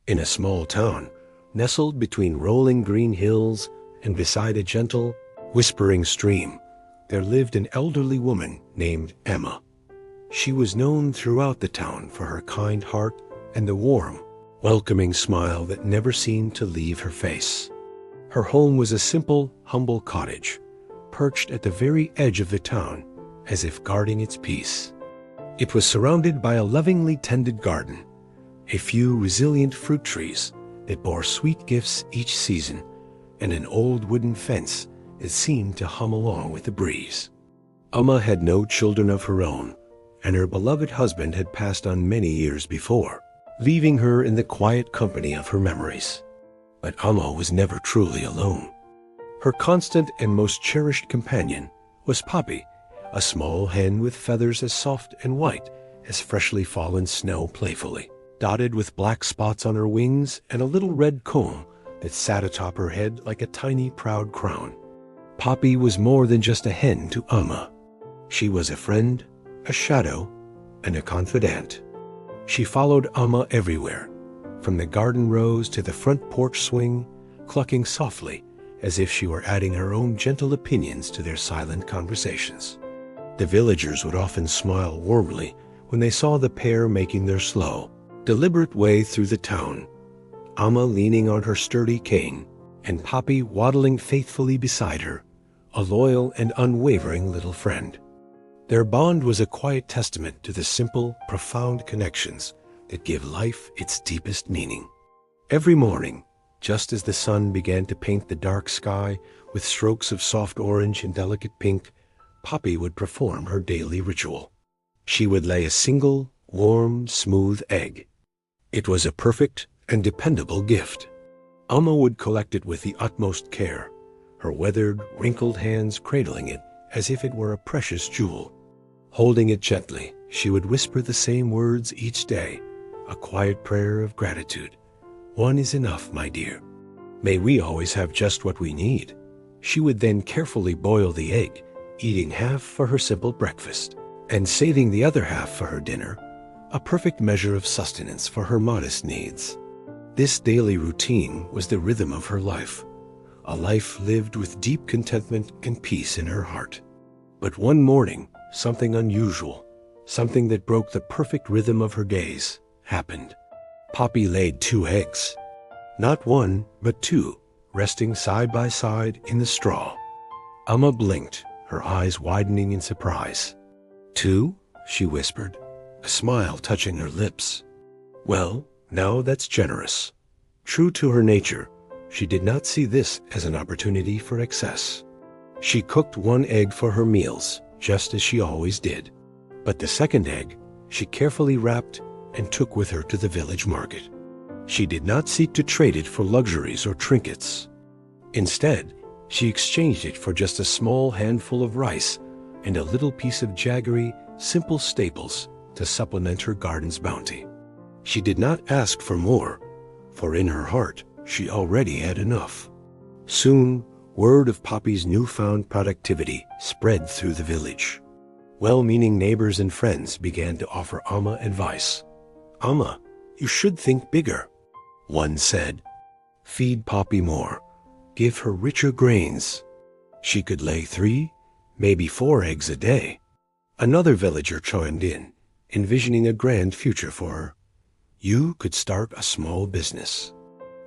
In a small town, nestled between rolling green hills and beside a gentle, whispering stream, there lived an elderly woman named Emma. She was known throughout the town for her kind heart and the warm, welcoming smile that never seemed to leave her face. Her home was a simple, humble cottage, perched at the very edge of the town, as if guarding its peace. It was surrounded by a lovingly tended garden, a few resilient fruit trees that bore sweet gifts each season, and an old wooden fence that seemed to hum along with the breeze. Emma had no children of her own, and her beloved husband had passed on many years before, leaving her in the quiet company of her memories. But Emma was never truly alone. Her constant and most cherished companion was Poppy, a small hen with feathers as soft and white as freshly fallen snow, playfully dotted with black spots on her wings and a little red comb that sat atop her head like a tiny, proud crown. Poppy was more than just a hen to Emma. She was a friend, a shadow, and a confidant. She followed Emma everywhere, from the garden rows to the front porch swing, clucking softly as if she were adding her own gentle opinions to their silent conversations. The villagers would often smile warmly when they saw the pair making their slow, deliberate way through the town, Emma leaning on her sturdy cane, and Poppy waddling faithfully beside her, a loyal and unwavering little friend. Their bond was a quiet testament to the simple, profound connections that give life its deepest meaning. Every morning, just as the sun began to paint the dark sky with strokes of soft orange and delicate pink, Poppy would perform her daily ritual. She would lay a single, warm, smooth egg. It was a perfect and dependable gift. Emma would collect it with the utmost care, her weathered, wrinkled hands cradling it as if it were a precious jewel. Holding it gently, she would whisper the same words each day, a quiet prayer of gratitude. "One is enough, my dear. May we always have just what we need." She would then carefully boil the egg, eating half for her simple breakfast, and saving the other half for her dinner, a perfect measure of sustenance for her modest needs. This daily routine was the rhythm of her life, a life lived with deep contentment and peace in her heart. But one morning, something unusual, something that broke the perfect rhythm of her days, happened. Poppy laid 2 eggs. Not one, but 2, resting side by side in the straw. Emma blinked, her eyes widening in surprise. "2?" she whispered, a smile touching her lips. "Well, now that's generous." True to her nature, she did not see this as an opportunity for excess. She cooked 1 egg for her meals, just as she always did. But the second egg she carefully wrapped and took with her to the village market. She did not seek to trade it for luxuries or trinkets. Instead, she exchanged it for just a small handful of rice and a little piece of jaggery, simple staples to supplement her garden's bounty. She did not ask for more, for in her heart she already had enough. Soon, word of Poppy's newfound productivity spread through the village. Well-meaning neighbors and friends began to offer Emma advice. "Emma, you should think bigger." One said, "Feed Poppy more. Give her richer grains. She could lay 3, maybe 4 eggs a day." Another villager chimed in, envisioning a grand future for her. "You could start a small business.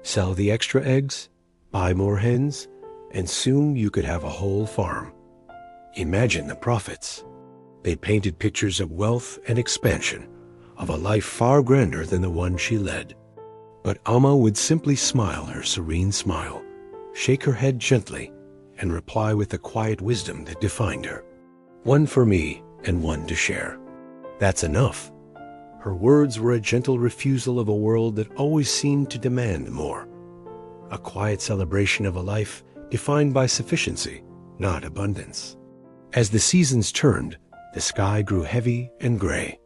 Sell the extra eggs, buy more hens, and soon you could have a whole farm. Imagine the profits." They painted pictures of wealth and expansion, of a life far grander than the one she led. But Emma would simply smile her serene smile, shake her head gently, and reply with the quiet wisdom that defined her. "One for me and 1 to share. That's enough." Her words were a gentle refusal of a world that always seemed to demand more, a quiet celebration of a life defined by sufficiency, not abundance. As the seasons turned, the sky grew heavy and gray.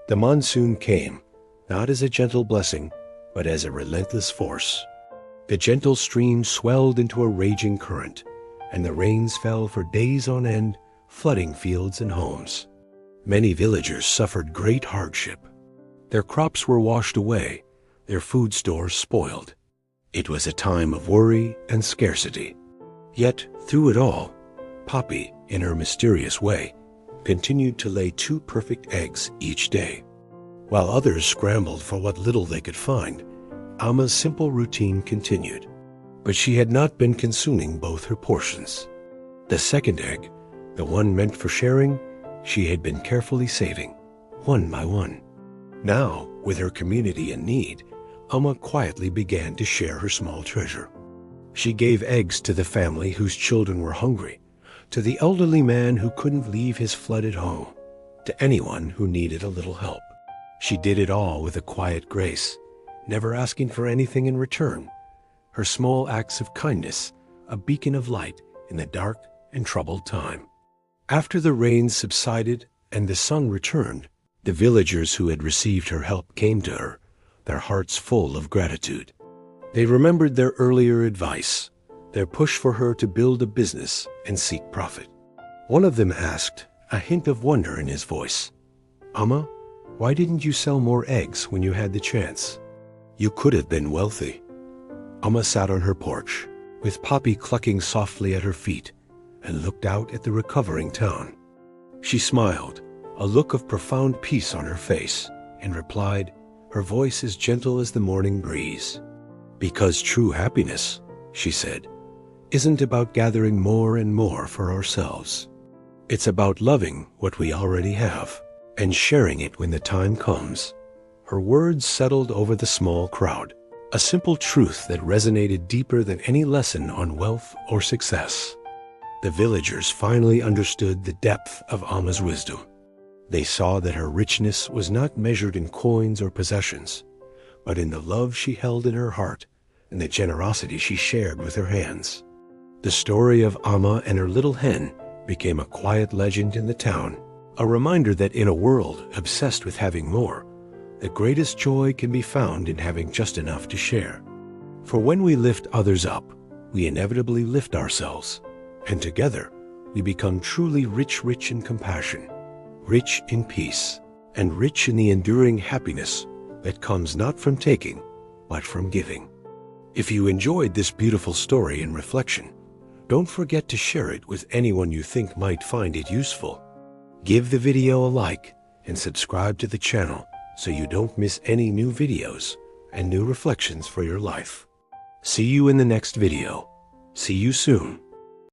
The monsoon came, not as a gentle blessing, but as a relentless force. The gentle stream swelled into a raging current, and the rains fell for days on end, flooding fields and homes. Many villagers suffered great hardship. Their crops were washed away, their food stores spoiled. It was a time of worry and scarcity. Yet, through it all, Poppy, in her mysterious way, continued to lay 2 perfect eggs each day. While others scrambled for what little they could find, Alma's simple routine continued. But she had not been consuming both her portions. The second egg, the one meant for sharing, she had been carefully saving, one by one. Now, with her community in need, Alma quietly began to share her small treasure. She gave eggs to the family whose children were hungry, to the elderly man who couldn't leave his flooded home, to anyone who needed a little help. She did it all with a quiet grace, never asking for anything in return. Her small acts of kindness, a beacon of light in the dark and troubled time. After the rains subsided and the sun returned, the villagers who had received her help came to her, their hearts full of gratitude. They remembered their earlier advice, their push for her to build a business and seek profit. One of them asked, a hint of wonder in his voice, "Alma, why didn't you sell more eggs when you had the chance? You could have been wealthy." Alma sat on her porch, with Poppy clucking softly at her feet, and looked out at the recovering town. She smiled, a look of profound peace on her face, and replied, her voice as gentle as the morning breeze. "Because true happiness," she said, "isn't about gathering more and more for ourselves. It's about loving what we already have and sharing it when the time comes." Her words settled over the small crowd, a simple truth that resonated deeper than any lesson on wealth or success. The villagers finally understood the depth of Alma's wisdom. They saw that her richness was not measured in coins or possessions, but in the love she held in her heart and the generosity she shared with her hands. The story of Alma and her little hen became a quiet legend in the town, a reminder that in a world obsessed with having more, the greatest joy can be found in having just enough to share. For when we lift others up, we inevitably lift ourselves, and together we become truly rich in compassion, rich in peace, and rich in the enduring happiness that comes not from taking, but from giving. If you enjoyed this beautiful story and reflection, don't forget to share it with anyone you think might find it useful. Give the video a like and subscribe to the channel so you don't miss any new videos and new reflections for your life. See you in the next video. See you soon.